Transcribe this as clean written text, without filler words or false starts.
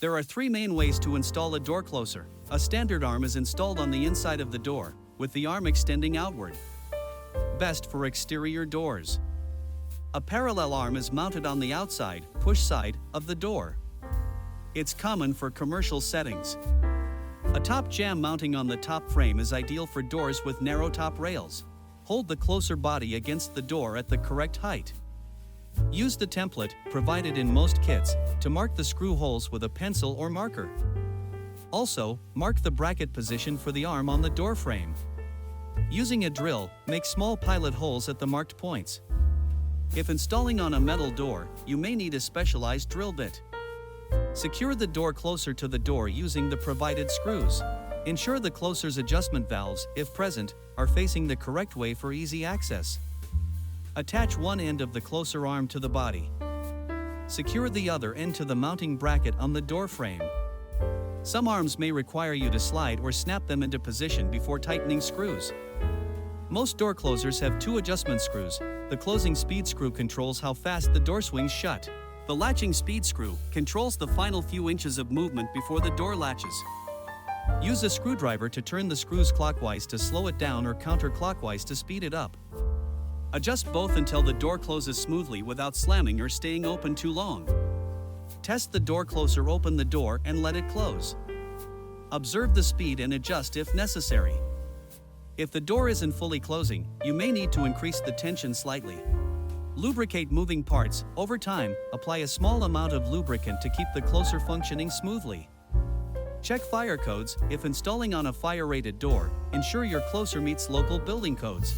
There are three main ways to install a door closer. A standard arm is installed on the inside of the door, with the arm extending outward. Best for exterior doors. A parallel arm is mounted on the outside, push side, of the door. It's common for commercial settings. A top jamb mounting on the top frame is ideal for doors with narrow top rails. Hold the closer body against the door at the correct height. Use the template, provided in most kits, to mark the screw holes with a pencil or marker. Also, mark the bracket position for the arm on the door frame. Using a drill, make small pilot holes at the marked points. If installing on a metal door, you may need a specialized drill bit. Secure the door closer to the door using the provided screws. Ensure the closer's adjustment valves, if present, are facing the correct way for easy access. Attach one end of the closer arm to the body. Secure the other end to the mounting bracket on the door frame. Some arms may require you to slide or snap them into position before tightening screws. Most door closers have two adjustment screws. The closing speed screw controls how fast the door swings shut. The latching speed screw controls the final few inches of movement before the door latches. Use a screwdriver to turn the screws clockwise to slow it down or counterclockwise to speed it up. Adjust both until the door closes smoothly without slamming or staying open too long. Test the door closer, open the door and let it close. Observe the speed and adjust if necessary. If the door isn't fully closing, you may need to increase the tension slightly. Lubricate moving parts. Over time, apply a small amount of lubricant to keep the closer functioning smoothly. Check fire codes. If installing on a fire-rated door, ensure your closer meets local building codes.